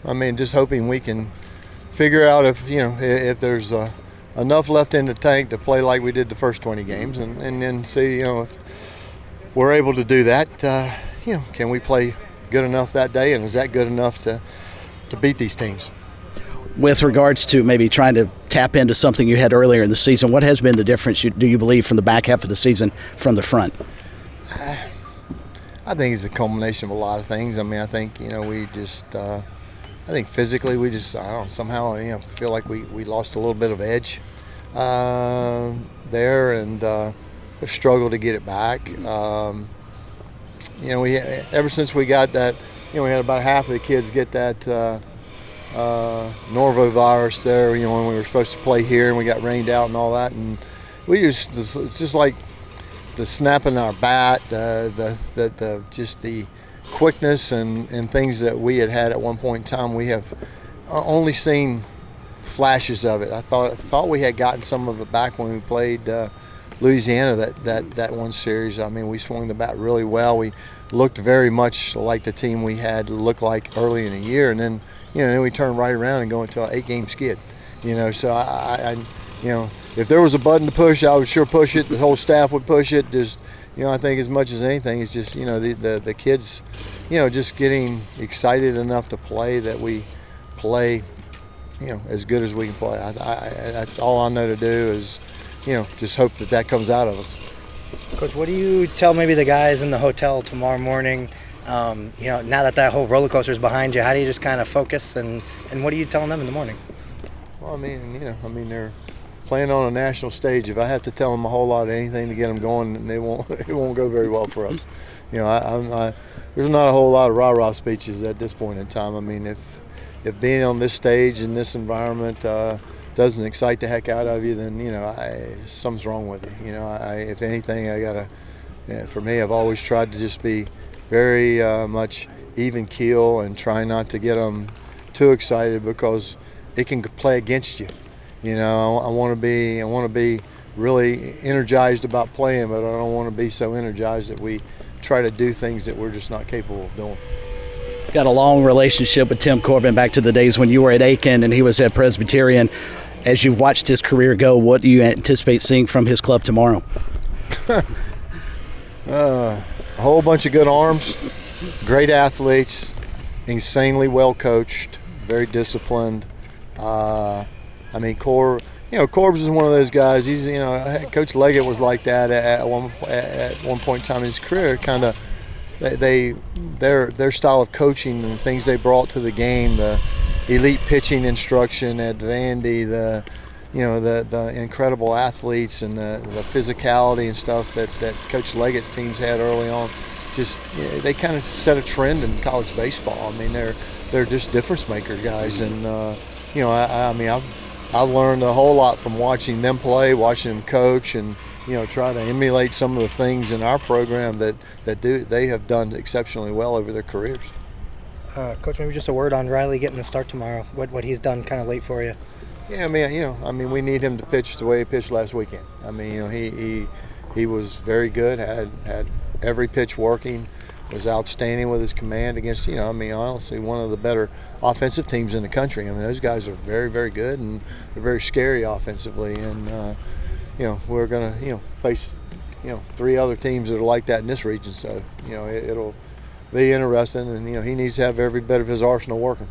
I mean, just hoping we can figure out if there's enough left in the tank to play like we did the first 20 games, and then see if we're able to do that. Can we play good enough that day, and is that good enough to beat these teams? With regards to maybe trying to tap into something you had earlier in the season, what has been the difference, do you believe, from the back half of the season from the front? I think it's a culmination of a lot of things. I mean, I think we just I think physically we just somehow feel like we lost a little bit of edge there, and have struggled to get it back. We ever since we got that, we had about half of the kids get that norovirus there, when we were supposed to play here, and we got rained out and all that, and it's just like the snapping our bat, just the quickness and things that we had at one point in time. We have only seen flashes of it. I thought we had gotten some of it back when we played Louisiana that one series. I mean, we swung the bat really well. We looked very much like the team we had looked like early in the year, and then then we turned right around and go into an 8-game skid. So I if there was a button to push, I would sure push it. The whole staff would push it. Just I think as much as anything, it's just the kids, just getting excited enough to play, that we play, as good as we can play. That's all I know to do is, just hope that comes out of us. Coach, what do you tell maybe the guys in the hotel tomorrow morning? Now that whole roller coaster is behind you, how do you just kind of focus, and what are you telling them in the morning? Well, I mean, they're playing on a national stage. If I have to tell them a whole lot of anything to get them going, it won't go very well for us. There's not a whole lot of rah-rah speeches at this point in time. I mean, if being on this stage in this environment doesn't excite the heck out of you, then something's wrong with you. If anything, for me, I've always tried to just be very much even keel and try not to get them too excited, because it can play against you. I want to be really energized about playing, but I don't want to be so energized that we try to do things that we're just not capable of doing. Got a long relationship with Tim Corbin back to the days when you were at Aiken and he was at Presbyterian. As you've watched his career go, what do you anticipate seeing from his club tomorrow? A whole bunch of good arms, great athletes, insanely well coached, very disciplined. Corbs is one of those guys. He's, Coach Leggett was like that at one point in time in his career. Kind of, their style of coaching and things they brought to the game, the elite pitching instruction at Vandy, the incredible athletes and the physicality and stuff that Coach Leggett's teams had early on. Just they kind of set a trend in college baseball. I mean, they're just difference maker guys, and I've learned a whole lot from watching them play, watching them coach, and try to emulate some of the things in our program that they have done exceptionally well over their careers. Coach, maybe just a word on Riley getting the start tomorrow. What he's done kind of late for you. Yeah, we need him to pitch the way he pitched last weekend. I mean, he was very good. Had every pitch working. Was outstanding with his command against, honestly, one of the better offensive teams in the country. I mean, those guys are very, very good, and they're very scary offensively. And, we're going to, face, 3 other teams that are like that in this region. So, it'll be interesting, and, he needs to have every bit of his arsenal working.